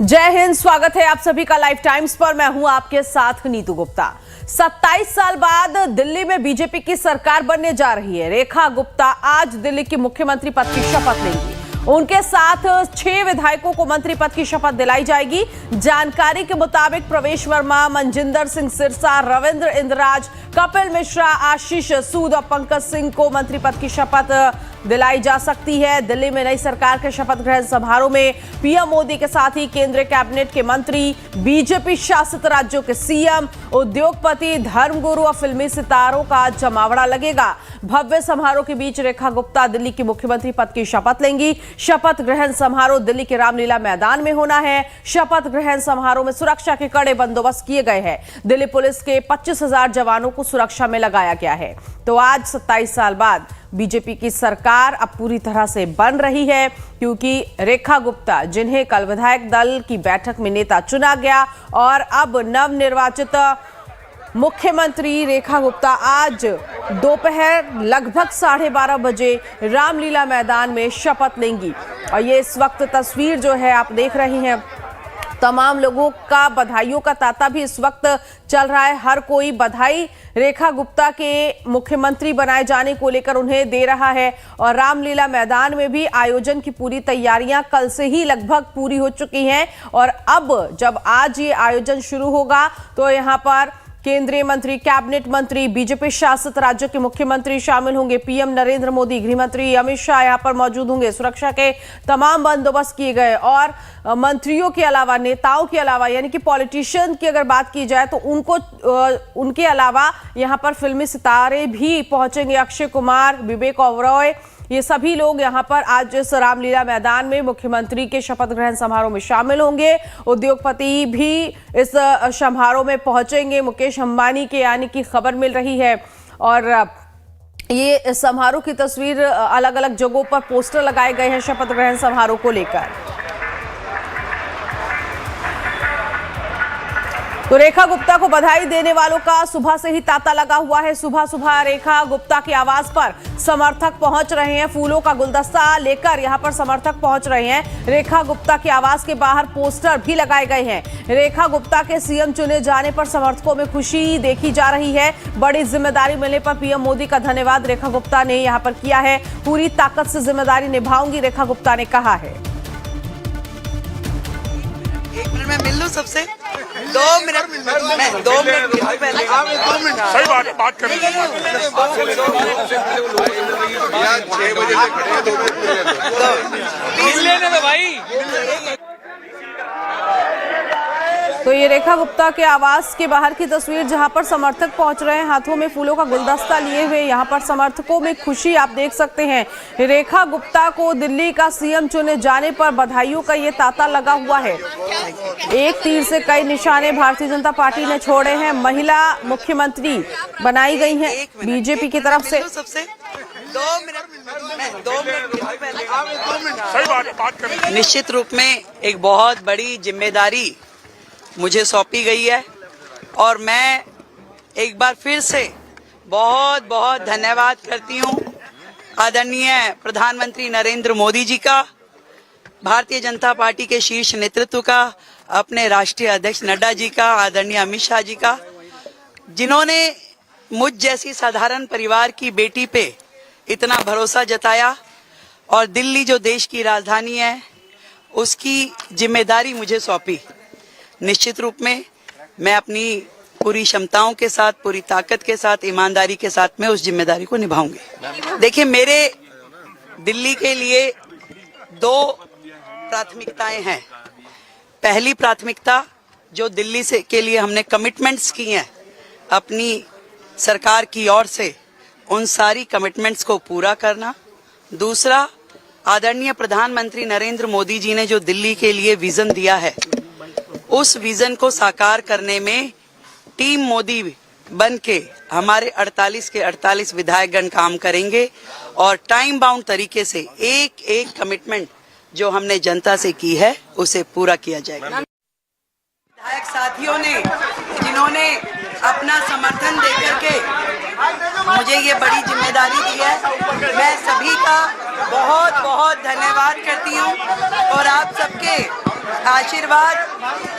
जय हिंद, स्वागत है आप सभी का लाइव टाइम्स पर। मैं हूं आपके साथ नीतू गुप्ता। 27 साल बाद दिल्ली में बीजेपी की सरकार बनने जा रही है। रेखा गुप्ता आज दिल्ली की मुख्यमंत्री पद की शपथ लेंगी। उनके साथ 6 विधायकों को मंत्री पद की शपथ दिलाई जाएगी। जानकारी के मुताबिक प्रवेश वर्मा, मनजिंदर सिंह सिरसा, रविंद्र इंद्राज, कपिल मिश्रा, आशीष सूद और पंकज सिंह को मंत्री पद की शपथ दिलाई जा सकती है। दिल्ली में नई सरकार के शपथ ग्रहण समारोह में पीएम मोदी के साथ ही केंद्रीय कैबिनेट के मंत्री, बीजेपी शासित राज्यों के सीएम, उद्योगपति, धर्मगुरु और फिल्मी सितारों का जमावड़ा लगेगा। भव्य समारोह के बीच रेखा गुप्ता दिल्ली की मुख्यमंत्री पद की शपथ लेंगी। शपथ ग्रहण समारोह दिल्ली के रामलीला मैदान में होना है। शपथ ग्रहण समारोह में सुरक्षा के कड़े बंदोबस्त किए गए हैं। दिल्ली पुलिस के 25,000 जवानों को सुरक्षा में लगाया गया है। तो आज 27 साल बाद बीजेपी की सरकार अब पूरी तरह से बन रही है, क्योंकि रेखा गुप्ता, जिन्हें कल विधायक दल की बैठक में नेता चुना गया और अब नवनिर्वाचित मुख्यमंत्री रेखा गुप्ता आज दोपहर लगभग 12:30 बजे रामलीला मैदान में शपथ लेंगी। और ये इस वक्त तस्वीर जो है आप देख रही हैं, तमाम लोगों का बधाइयों का तांता भी इस वक्त चल रहा है। हर कोई बधाई रेखा गुप्ता के मुख्यमंत्री बनाए जाने को लेकर उन्हें दे रहा है। और रामलीला मैदान में भी आयोजन की पूरी तैयारियां कल से ही लगभग पूरी हो चुकी हैं। और अब जब आज ये आयोजन शुरू होगा तो यहां पर केंद्रीय मंत्री, कैबिनेट मंत्री, बीजेपी शासित राज्यों के मुख्यमंत्री शामिल होंगे। पीएम नरेंद्र मोदी, गृह मंत्री अमित शाह यहां पर मौजूद होंगे। सुरक्षा के तमाम बंदोबस्त किए गए और मंत्रियों के अलावा, नेताओं के अलावा, यानी कि पॉलिटिशियन की अगर बात की जाए तो उनके अलावा यहां पर फिल्मी सितारे भी पहुंचेंगे। अक्षय कुमार, विवेक ओबरॉय, ये सभी लोग यहाँ पर आज इस रामलीला मैदान में मुख्यमंत्री के शपथ ग्रहण समारोह में शामिल होंगे। उद्योगपति भी इस समारोह में पहुंचेंगे। मुकेश अंबानी के आने की खबर मिल रही है। और ये समारोह की तस्वीर, अलग अलग जगहों पर पोस्टर लगाए गए हैं शपथ ग्रहण समारोह को लेकर। तो रेखा गुप्ता को बधाई देने वालों का सुबह से ही तांता लगा हुआ है। सुबह सुबह रेखा गुप्ता के आवास पर समर्थक पहुंच रहे हैं। फूलों का गुलदस्ता लेकर यहां पर समर्थक पहुंच रहे हैं। रेखा गुप्ता के आवास के बाहर पोस्टर भी लगाए गए हैं। रेखा गुप्ता के सीएम चुने जाने पर समर्थकों में खुशी देखी जा रही है। बड़ी जिम्मेदारी मिलने पर पीएम मोदी का धन्यवाद रेखा गुप्ता ने यहां पर किया है। पूरी ताकत से जिम्मेदारी निभाऊंगी, रेखा गुप्ता ने कहा है। 1 मिनट में मिल लूं सबसे, 2 मिनट मैं 2 मिनट पहले सही बात करें। 6 बजे मिल लेने दो भाई। तो ये रेखा गुप्ता के आवास के बाहर की तस्वीर, जहां पर समर्थक पहुंच रहे हैं हाथों में फूलों का गुलदस्ता लिए हुए। यहां पर समर्थकों में खुशी आप देख सकते हैं। रेखा गुप्ता को दिल्ली का सीएम चुने जाने पर बधाइयों का ये तांता लगा हुआ है। एक तीर से कई निशाने भारतीय जनता पार्टी ने छोड़े हैं। महिला मुख्यमंत्री बनाई गई हैं बीजेपी की तरफ से। 2 मिनट मैं 2 मिनट पहले सही बात करें। निश्चित रूप में एक बहुत बड़ी जिम्मेदारी मुझे सौंपी गई है और मैं एक बार फिर से बहुत बहुत धन्यवाद करती हूँ आदरणीय प्रधानमंत्री नरेंद्र मोदी जी का, भारतीय जनता पार्टी के शीर्ष नेतृत्व का, अपने राष्ट्रीय अध्यक्ष नड्डा जी का, आदरणीय अमित शाह जी का, जिन्होंने मुझ जैसी साधारण परिवार की बेटी पे इतना भरोसा जताया और दिल्ली जो देश की राजधानी है उसकी जिम्मेदारी मुझे सौंपी। निश्चित रूप में मैं अपनी पूरी क्षमताओं के साथ, पूरी ताकत के साथ, ईमानदारी के साथ में उस जिम्मेदारी को निभाऊंगी। देखिए, मेरे दिल्ली के लिए 2 प्राथमिकताएं हैं। पहली प्राथमिकता, जो दिल्ली से के लिए हमने कमिटमेंट्स की हैं अपनी सरकार की ओर से, उन सारी कमिटमेंट्स को पूरा करना। दूसरा, आदरणीय प्रधानमंत्री नरेंद्र मोदी जी ने जो दिल्ली के लिए विजन दिया है, उस विजन को साकार करने में टीम मोदी बन के हमारे 48 के 48 विधायकगण काम करेंगे और टाइम बाउंड तरीके से एक एक कमिटमेंट जो हमने जनता से की है उसे पूरा किया जाएगा। विधायक साथियों ने जिन्होंने अपना समर्थन देकर के मुझे ये बड़ी जिम्मेदारी दी है, मैं सभी का बहुत बहुत धन्यवाद करती हूँ और आप सबके आशीर्वाद,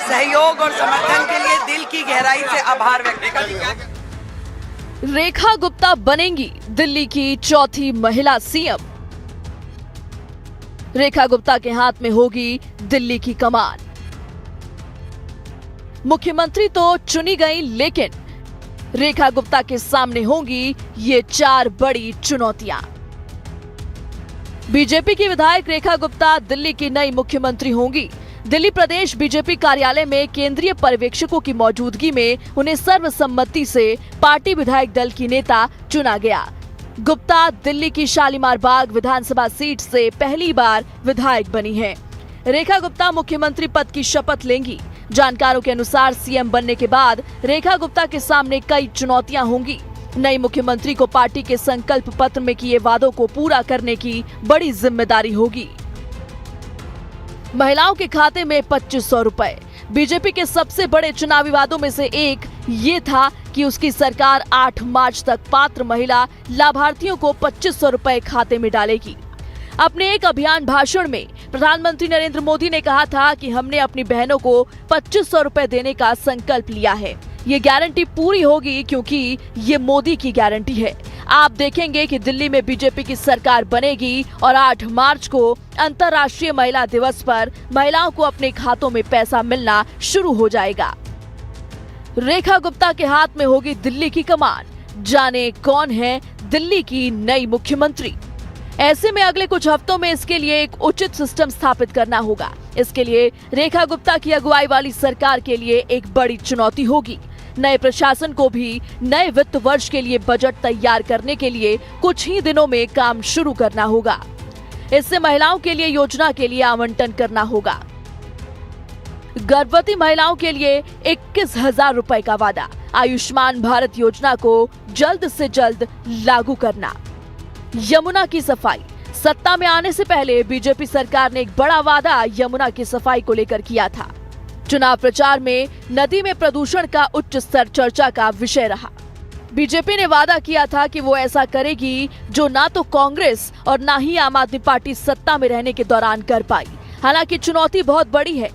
सहयोग और समर्थन के लिए दिल की गहराई से आभार व्यक्त करती हूं। रेखा गुप्ता बनेंगी दिल्ली की चौथी महिला सीएम। रेखा गुप्ता के हाथ में होगी दिल्ली की कमान। मुख्यमंत्री तो चुनी गई, लेकिन रेखा गुप्ता के सामने होंगी ये 4 बड़ी चुनौतियां। बीजेपी की विधायक रेखा गुप्ता दिल्ली की नई मुख्यमंत्री होंगी। दिल्ली प्रदेश बीजेपी कार्यालय में केंद्रीय पर्यवेक्षकों की मौजूदगी में उन्हें सर्वसम्मति से पार्टी विधायक दल की नेता चुना गया। गुप्ता दिल्ली की शालीमार बाग विधानसभा सीट से पहली बार विधायक बनी हैं। रेखा गुप्ता मुख्यमंत्री पद की शपथ लेंगी। जानकारों के अनुसार सीएम बनने के बाद रेखा गुप्ता के सामने कई चुनौतियां होंगी। नई मुख्यमंत्री को पार्टी के संकल्प पत्र में किए वादों को पूरा करने की बड़ी जिम्मेदारी होगी। महिलाओं के खाते में 2500 रुपए। बीजेपी के सबसे बड़े चुनावी वादों में से एक ये था कि उसकी सरकार 8 मार्च तक पात्र महिला लाभार्थियों को 2500 रुपए खाते में डालेगी। अपने एक अभियान भाषण में प्रधानमंत्री नरेंद्र मोदी ने कहा था कि हमने अपनी बहनों को 2500 रुपए देने का संकल्प लिया है। ये गारंटी पूरी होगी क्योंकि ये मोदी की गारंटी है। आप देखेंगे कि दिल्ली में बीजेपी की सरकार बनेगी और 8 मार्च को अंतर्राष्ट्रीय महिला दिवस पर महिलाओं को अपने खातों में पैसा मिलना शुरू हो जाएगा। रेखा गुप्ता के हाथ में होगी दिल्ली की कमान। जाने कौन है दिल्ली की नई मुख्यमंत्री। ऐसे में अगले कुछ हफ्तों में इसके लिए एक उचित सिस्टम स्थापित करना होगा। इसके लिए रेखा गुप्ता की अगुवाई वाली सरकार के लिए एक बड़ी चुनौती होगी। नए प्रशासन को भी नए वित्त वर्ष के लिए बजट तैयार करने के लिए कुछ ही दिनों में काम शुरू करना होगा। इससे महिलाओं के लिए योजना के लिए आवंटन करना होगा। गर्भवती महिलाओं के लिए 21,000 रुपए का वादा। आयुष्मान भारत योजना को जल्द से जल्द लागू करना। यमुना की सफाई। सत्ता में आने से पहले बीजेपी सरकार ने एक बड़ा वादा यमुना की सफाई को लेकर किया था। चुनाव प्रचार में नदी में प्रदूषण का उच्च स्तर चर्चा का विषय रहा। बीजेपी ने वादा किया था कि वो ऐसा करेगी जो ना तो कांग्रेस और ना ही आम आदमी पार्टी सत्ता में रहने के दौरान कर पाई। हालांकि चुनौती बहुत बड़ी है।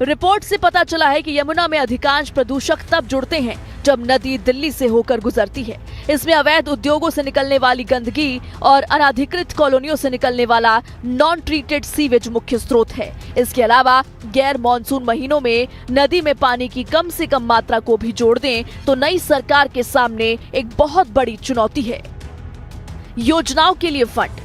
रिपोर्ट से पता चला है कि यमुना में अधिकांश प्रदूषक तब जुड़ते हैं जब नदी दिल्ली से होकर गुजरती है। इसमें अवैध उद्योगों से निकलने वाली गंदगी और अनाधिकृत कॉलोनियों से निकलने वाला नॉन ट्रीटेड सीवेज मुख्य स्रोत है। इसके अलावा गैर मानसून महीनों में नदी में पानी की कम से कम मात्रा को भी जोड़ दें तो नई सरकार के सामने एक बहुत बड़ी चुनौती है। योजनाओं के लिए फंड।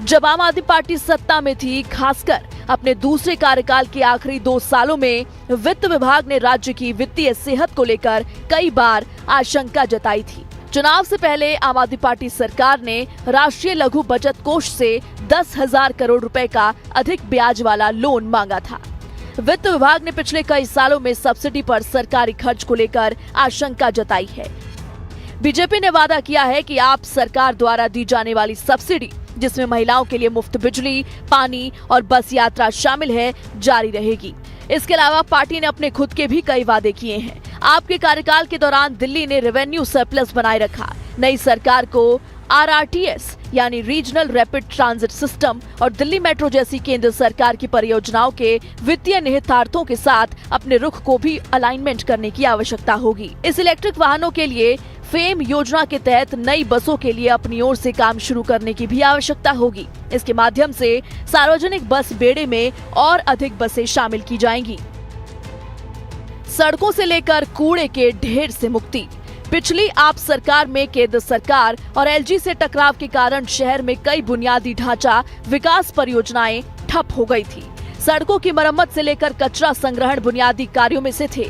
जब आम आदमी पार्टी सत्ता में थी, खासकर अपने दूसरे कार्यकाल के आखिरी 2 सालों में वित्त विभाग ने राज्य की वित्तीय सेहत को लेकर कई बार आशंका जताई थी। चुनाव से पहले आम आदमी पार्टी सरकार ने राष्ट्रीय लघु बचत कोष से 10,000 करोड़ रुपए का अधिक ब्याज वाला लोन मांगा था। वित्त विभाग ने पिछले कई सालों में सब्सिडी पर सरकारी खर्च को लेकर आशंका जताई है। बीजेपी ने वादा किया है कि आप सरकार द्वारा दी जाने वाली सब्सिडी, जिसमें महिलाओं के लिए मुफ्त बिजली, पानी और बस यात्रा शामिल है, जारी रहेगी। इसके अलावा पार्टी ने अपने खुद के भी कई वादे किए हैं। आपके कार्यकाल के दौरान दिल्ली ने रेवेन्यू सरप्लस बनाए रखा। नई सरकार को RRTS यानी रीजनल रैपिड ट्रांजिट सिस्टम और दिल्ली मेट्रो जैसी केंद्र सरकार की परियोजनाओं के वित्तीय निहितार्थों के साथ अपने रुख को भी अलाइनमेंट करने की आवश्यकता होगी। इस इलेक्ट्रिक वाहनों के लिए फेम योजना के तहत नई बसों के लिए अपनी ओर से काम शुरू करने की भी आवश्यकता होगी। इसके माध्यम से सार्वजनिक बस बेड़े में और अधिक बसें शामिल की जाएंगी। सड़कों से लेकर कूड़े के ढेर से मुक्ति। पिछली आप सरकार में केंद्र सरकार और LG से टकराव के कारण शहर में कई बुनियादी ढांचा विकास परियोजनाएं ठप हो गई थी। सड़कों की मरम्मत से लेकर कचरा संग्रहण बुनियादी कार्यों में से थे।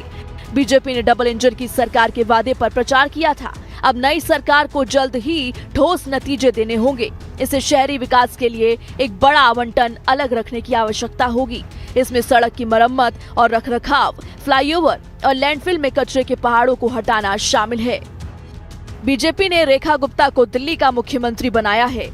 बीजेपी ने डबल इंजन की सरकार के वादे पर प्रचार किया था। अब नई सरकार को जल्द ही ठोस नतीजे देने होंगे। इसे शहरी विकास के लिए एक बड़ा आवंटन अलग रखने की आवश्यकता होगी। इसमें सड़क की मरम्मत और रखरखाव, फ्लाईओवर और लैंडफिल में कचरे के पहाड़ों को हटाना शामिल है। बीजेपी ने रेखा गुप्ता को दिल्ली का मुख्यमंत्री बनाया है।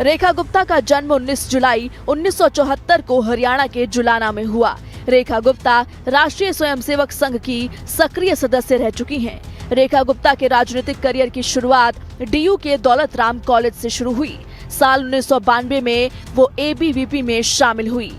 रेखा गुप्ता का जन्म 19 जुलाई 1974 को हरियाणा के जुलाना में हुआ। रेखा गुप्ता राष्ट्रीय स्वयंसेवक संघ की सक्रिय सदस्य रह चुकी हैं। रेखा गुप्ता के राजनीतिक करियर की शुरुआत DU के दौलत राम कॉलेज से शुरू हुई। साल 1992 में वो ABVP में शामिल हुई।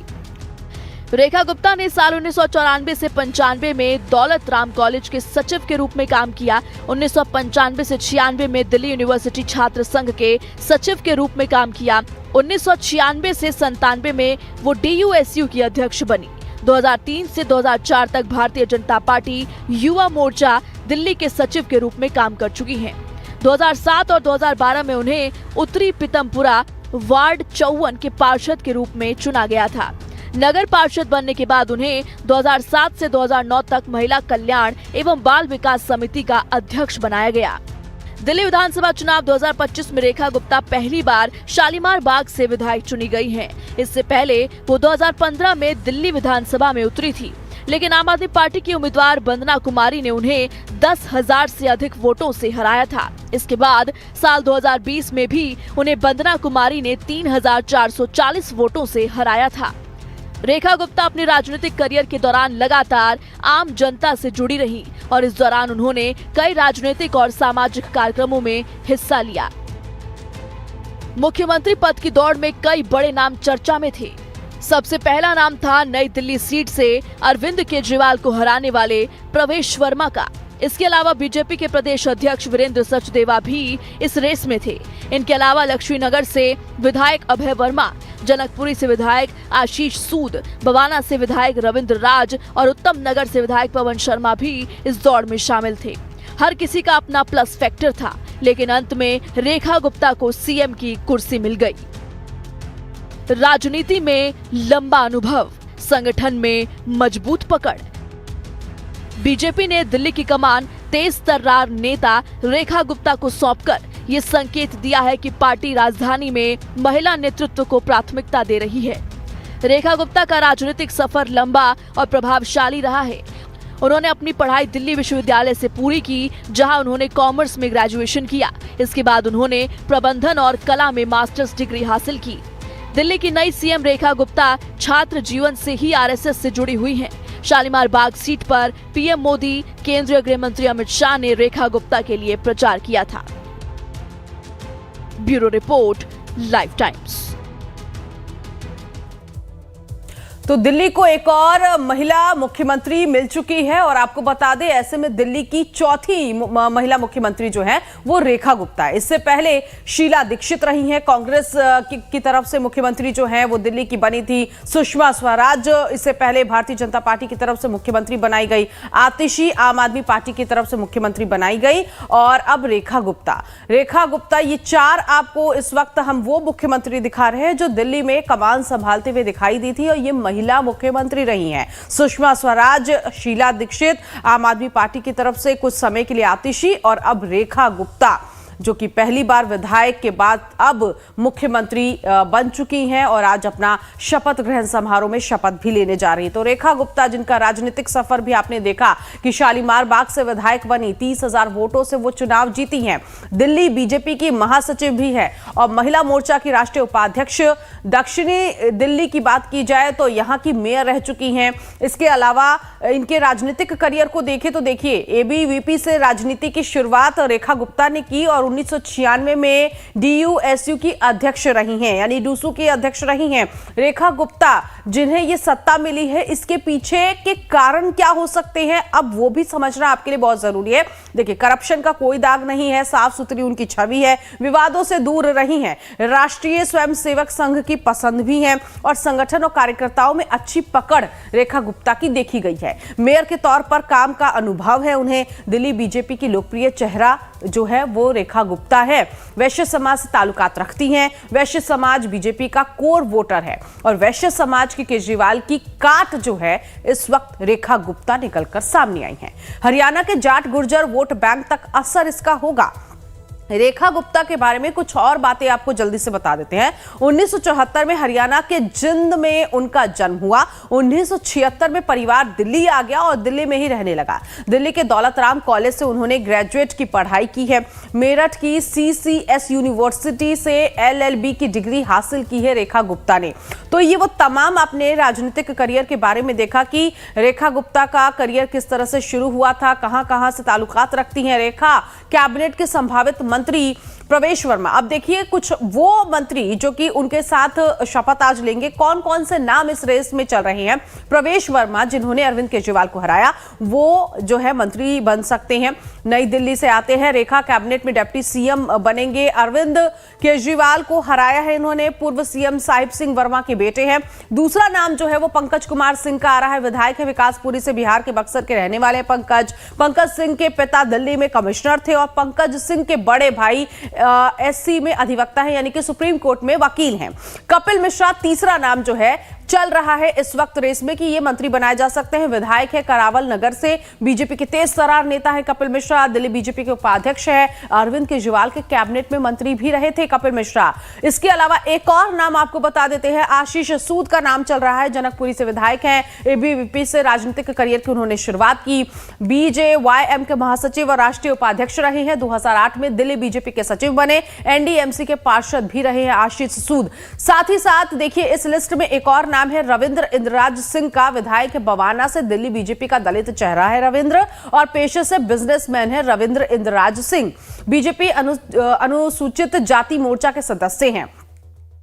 रेखा गुप्ता ने साल 1994 से 95 में दौलत राम कॉलेज के सचिव के रूप में काम किया। 1995 से 96 में दिल्ली यूनिवर्सिटी छात्र संघ के सचिव के रूप में काम किया। 1996 से 97 में वो DUSU की अध्यक्ष बनी। 2003 से 2004 तक भारतीय जनता पार्टी युवा मोर्चा दिल्ली के सचिव के रूप में काम कर चुकी हैं। 2007 और 2012 में उन्हें उत्तरी पीतमपुरा वार्ड 54 के पार्षद के रूप में चुना गया था। नगर पार्षद बनने के बाद उन्हें 2007 से 2009 तक महिला कल्याण एवं बाल विकास समिति का अध्यक्ष बनाया गया। दिल्ली विधानसभा चुनाव 2025 में रेखा गुप्ता पहली बार शालीमार बाग से विधायक चुनी गई हैं। इससे पहले वो 2015 में दिल्ली विधानसभा में उतरी थी, लेकिन आम आदमी पार्टी की उम्मीदवार वंदना कुमारी ने उन्हें 10,000 से अधिक वोटों से हराया था। इसके बाद साल 2020 में भी उन्हें वंदना कुमारी ने 3,440 वोटों से हराया था। रेखा गुप्ता अपने राजनीतिक करियर के दौरान लगातार आम जनता से जुड़ी रही और इस दौरान उन्होंने कई राजनीतिक और सामाजिक कार्यक्रमों में हिस्सा लिया। मुख्यमंत्री पद की दौड़ में कई बड़े नाम चर्चा में थे। सबसे पहला नाम था नई दिल्ली सीट से अरविंद केजरीवाल को हराने वाले प्रवेश वर्मा का। इसके अलावा बीजेपी के प्रदेश अध्यक्ष वीरेंद्र सचदेवा भी इस रेस में थे। इनके अलावा लक्ष्मीनगर से विधायक अभय वर्मा, जनकपुरी से विधायक आशीष सूद, बवाना से विधायक रविंद्र राज और उत्तम नगर से विधायक पवन शर्मा भी इस दौड़ में शामिल थे। हर किसी का अपना प्लस फैक्टर था, लेकिन अंत में रेखा गुप्ता को सीएम की कुर्सी मिल गई। राजनीति में लंबा अनुभव, संगठन में मजबूत पकड़। बीजेपी ने दिल्ली की कमान तेज तर्रार नेता रेखा गुप्ता को सौंपकर ये संकेत दिया है कि पार्टी राजधानी में महिला नेतृत्व को प्राथमिकता दे रही है। रेखा गुप्ता का राजनीतिक सफर लंबा और प्रभावशाली रहा है। उन्होंने अपनी पढ़ाई दिल्ली विश्वविद्यालय से पूरी की, जहां उन्होंने कॉमर्स में ग्रेजुएशन किया। इसके बाद उन्होंने प्रबंधन और कला में मास्टर्स डिग्री हासिल की। दिल्ली की नई सीएम रेखा गुप्ता छात्र जीवन से ही आरएसएस से जुड़ी हुई हैं। शालीमार बाग सीट पर पीएम मोदी, केंद्रीय गृह मंत्री अमित शाह ने रेखा गुप्ता के लिए प्रचार किया था। Bureau report, life times. तो दिल्ली को एक और महिला मुख्यमंत्री मिल चुकी है और आपको बता दें, ऐसे में दिल्ली की चौथी महिला मुख्यमंत्री जो है वो रेखा गुप्ता है। इससे पहले शीला दीक्षित रही हैं, कांग्रेस की तरफ से मुख्यमंत्री जो है वो दिल्ली की बनी थी। सुषमा स्वराज इससे पहले भारतीय जनता पार्टी की तरफ से मुख्यमंत्री बनाई गई। आतिशी आम आदमी पार्टी की तरफ से मुख्यमंत्री बनाई गई और अब रेखा गुप्ता, ये चार आपको इस वक्त हम वो मुख्यमंत्री दिखा रहे हैं जो दिल्ली में कमान संभालते हुए दिखाई दी थी और ये महिला मुख्यमंत्री रही हैं। सुषमा स्वराज, शीला दीक्षित, आम आदमी पार्टी की तरफ से कुछ समय के लिए आतिशी और अब रेखा गुप्ता, जो कि पहली बार विधायक के बाद अब मुख्यमंत्री बन चुकी हैं और आज अपना शपथ ग्रहण समारोह में शपथ भी लेने जा रही है। तो रेखा गुप्ता, जिनका राजनीतिक सफर भी आपने देखा कि शालीमार बाग से विधायक बनी, 30,000 वोटों से वो चुनाव जीती हैं, दिल्ली बीजेपी की महासचिव भी है और महिला मोर्चा की राष्ट्रीय उपाध्यक्ष। दक्षिणी दिल्ली की बात की जाए तो यहाँ की मेयर रह चुकी हैं। इसके अलावा इनके राजनीतिक करियर को देखें तो देखिए, एबीवीपी से राजनीति की शुरुआत रेखा गुप्ता ने की और 1996 में DUSU की अध्यक्ष रही हैं, यानी डूसू की अध्यक्ष रही हैं। रेखा गुप्ता, जिन्हें ये सत्ता मिली है, इसके पीछे के कारण क्या हो सकते हैं, अब वो भी समझना आपके लिए बहुत जरूरी है। देखिए, करप्शन का कोई दाग नहीं है, साफ सुथरी उनकी छवि है, विवादों से दूर रही हैं, राष्ट्रीय स्वयंसेवक संघ की पसंद भी है और संगठन और कार्यकर्ताओं में अच्छी पकड़ रेखा गुप्ता की देखी गई है। मेयर के तौर पर काम का अनुभव है उन्हें। दिल्ली बीजेपी की लोकप्रिय चेहरा जो है वो रेखा गुप्ता है। वैश्य समाज से ताल्लुकात रखती हैं। वैश्य समाज बीजेपी का कोर वोटर है और वैश्य समाज की केजरीवाल की काट जो है इस वक्त रेखा गुप्ता निकलकर सामने आई है। हरियाणा के जाट गुर्जर वोट बैंक तक असर इसका होगा। रेखा गुप्ता के बारे में कुछ और बातें आपको जल्दी से बता देते हैं। 1974 में हरियाणा के जिंद में उनका जन्म हुआ। 1976 में परिवार दिल्ली आ गया और दिल्ली में ही रहने लगा। दिल्ली के दौलत राम कॉलेज से उन्होंने ग्रेजुएट की पढ़ाई की है। मेरठ की CCS यूनिवर्सिटी से LLB की डिग्री हासिल की है रेखा गुप्ता ने। तो ये वो तमाम अपने राजनीतिक करियर के बारे में देखा कि रेखा गुप्ता का करियर किस तरह से शुरू हुआ था, कहां-कहां से ताल्लुकात रखती हैं रेखा। कैबिनेट के संभावित मंत्री प्रवेश वर्मा। अब देखिए कुछ वो मंत्री जो कि उनके साथ शपथ आज लेंगे, कौन कौन से नाम इस रेस में चल रहे हैं। प्रवेश वर्मा जिन्होंने अरविंद केजरीवाल को हराया, वो जो है मंत्री बन सकते हैं। नई दिल्ली से आते हैं, रेखा कैबिनेट में डिप्टी सीएम बनेंगे। अरविंद केजरीवाल को हराया है इन्होंने, पूर्व सीएम साहिब सिंह वर्मा के बेटे हैं। दूसरा नाम जो है वो पंकज कुमार सिंह का आ रहा है, विधायक है विकासपुरी से, बिहार के बक्सर के रहने वाले पंकज सिंह के पिता दिल्ली में कमिश्नर थे और पंकज सिंह के बड़े भाई एससी में अधिवक्ता है, यानी कि सुप्रीम कोर्ट में वकील हैं। कपिल मिश्रा तीसरा नाम जो है चल रहा है इस वक्त रेस में कि ये मंत्री बनाए जा सकते हैं। विधायक है करावल नगर से, बीजेपी के तेज तर्रार नेता है कपिल मिश्रा, दिल्ली बीजेपी के उपाध्यक्ष है, अरविंद केजरीवाल के कैबिनेट में मंत्री भी रहे थे कपिल मिश्रा। इसके अलावा एक और नाम आपको बता देते हैं, आशीष सूद का नाम चल रहा है, जनकपुरी से विधायक हैं, एबीवीपी से राजनीतिक करियर की उन्होंने शुरुआत की, बीजेवाईएम के महासचिव और राष्ट्रीय उपाध्यक्ष रहे हैं, 2008 में दिल्ली बीजेपी के सचिव बने, एनडीएमसी के पार्षद भी रहे हैं आशीष सूद। साथ ही साथ देखिए इस लिस्ट में एक और नाम है रविंद्र इंद्रराज सिंह का, विधायक है बवाना से, दिल्ली बीजेपी का दलित चेहरा है रविंद्र और पेशे से बिजनेसमैन है रविंद्र इंद्रराज सिंह। बीजेपी अनुसूचित जाति मोर्चा के सदस्य हैं।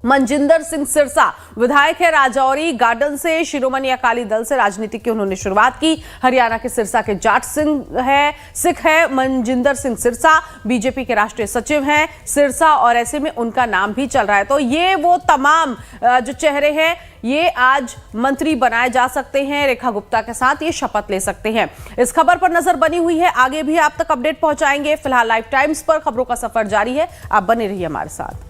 मनजिंदर सिंह सिरसा विधायक है राजौरी गार्डन से, शिरोमणि अकाली दल से राजनीति की उन्होंने शुरुआत की। हरियाणा के सिरसा के जाट सिख है मनजिंदर सिंह सिरसा, बीजेपी के राष्ट्रीय सचिव हैं सिरसा और ऐसे में उनका नाम भी चल रहा है। तो ये वो तमाम जो चेहरे हैं ये आज मंत्री बनाए जा सकते हैं, रेखा गुप्ता के साथ ये शपथ ले सकते हैं। इस खबर पर नजर बनी हुई है, आगे भी आप तक अपडेट पहुंचाएंगे। फिलहाल लाइव टाइम्स पर खबरों का सफर जारी है, आप बने रहिए हमारे साथ।